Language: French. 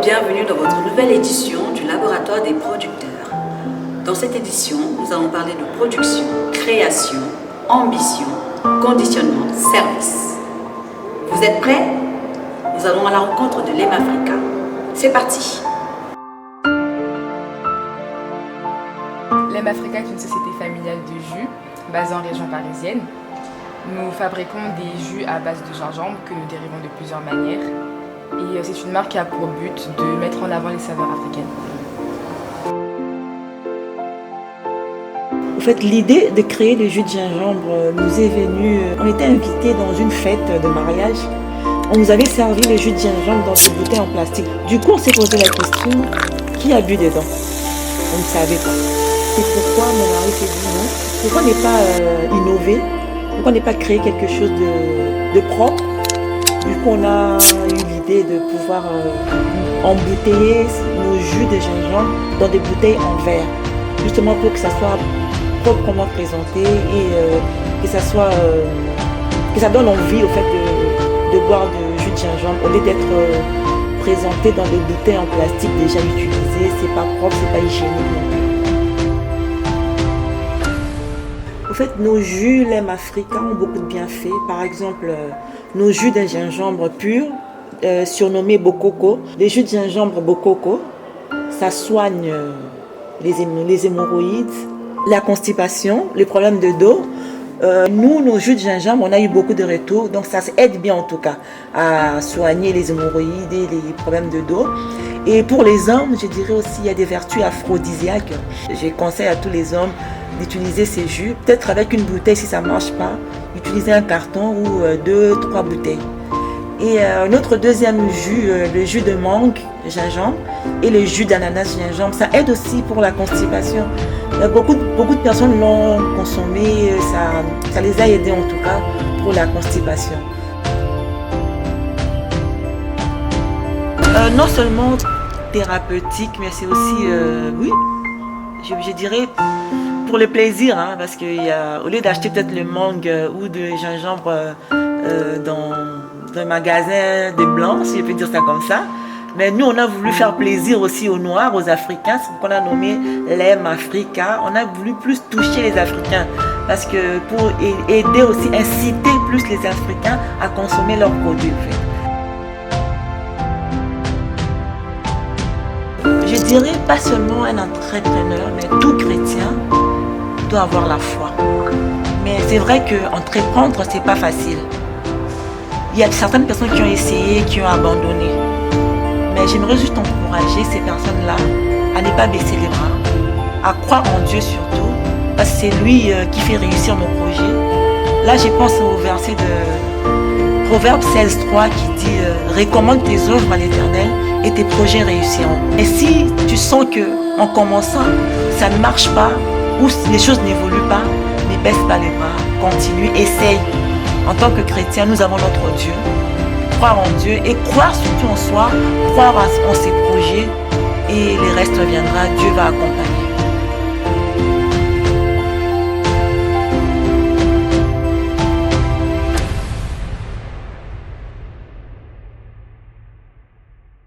bienvenue dans votre nouvelle édition du Laboratoire des producteurs. Dans cette édition, nous allons parler de production, création, ambition, conditionnement, service. Vous êtes prêts? Nous allons à la rencontre de Lem Africa. C'est parti! Lem Africa est une société familiale de jus basée en région parisienne. Nous fabriquons des jus à base de gingembre que nous dérivons de plusieurs manières. Et c'est une marque qui a pour but de mettre en avant les saveurs africaines. En fait, l'idée de créer le jus de gingembre nous est venue. On était invités dans une fête de mariage. On nous avait servi le jus de gingembre dans des bouteilles en plastique. Du coup, on s'est posé la question, qui a bu dedans? On ne savait pas. C'est pourquoi mon mari s'est dit non. Pourquoi ne pas innover? Pourquoi ne pas créer quelque chose de propre? Du coup, on a eu l'idée de pouvoir embouteiller nos jus de gingembre dans des bouteilles en verre, justement pour que ça soit proprement présenté et que ça donne envie au fait de boire du jus de gingembre au lieu d'être présenté dans des bouteilles en plastique déjà utilisées. C'est pas propre, c'est pas hygiénique non plus. En fait, nos jus Lem Africa ont beaucoup de bienfaits. Par exemple, nos jus de gingembre pur, surnommés Bokoko. Les jus de gingembre Bokoko, ça soigne les hémorroïdes, la constipation, les problèmes de dos. Nous, nos jus de gingembre, on a eu beaucoup de retours, donc ça aide bien en tout cas à soigner les hémorroïdes et les problèmes de dos. Et pour les hommes, je dirais aussi il y a des vertus aphrodisiaques. Je conseille à tous les hommes d'utiliser ces jus, peut-être avec une bouteille si ça ne marche pas, utiliser un carton ou 2-3 bouteilles. Et notre deuxième jus, le jus de mangue gingembre et le jus d'ananas gingembre, ça aide aussi pour la constipation. Beaucoup de personnes l'ont consommé, ça les a aidés en tout cas pour la constipation. Non seulement thérapeutique, mais c'est aussi, oui, je dirais pour le plaisir, hein, parce qu'au lieu d'acheter peut-être le mangue ou de gingembre dans un magasin de blancs, si je peux dire ça comme ça, mais nous on a voulu faire plaisir aussi aux Noirs, aux Africains, c'est pourquoi on a nommé Lem Africa. On a voulu plus toucher les Africains, parce que pour aider aussi, inciter plus les Africains à consommer leurs produits en fait. Je dirais pas seulement un entrepreneur, mais tout chrétien doit avoir la foi. Mais c'est vrai qu'entreprendre, c'est pas facile. Il y a certaines personnes qui ont essayé, qui ont abandonné. Mais j'aimerais juste encourager ces personnes-là à ne pas baisser les bras, à croire en Dieu surtout, parce que c'est lui qui fait réussir nos projets. Là, je pense au verset de Proverbe 16:3 qui dit « Recommande tes œuvres à l'Éternel et tes projets réussiront ». Et si tu sens qu'en commençant, ça ne marche pas, ou les choses n'évoluent pas, ne baisse pas les bras, continue, essaye. En tant que chrétien, nous avons notre Dieu. Croire en Dieu et croire surtout en soi, croire en ses projets et le reste viendra, Dieu va accompagner.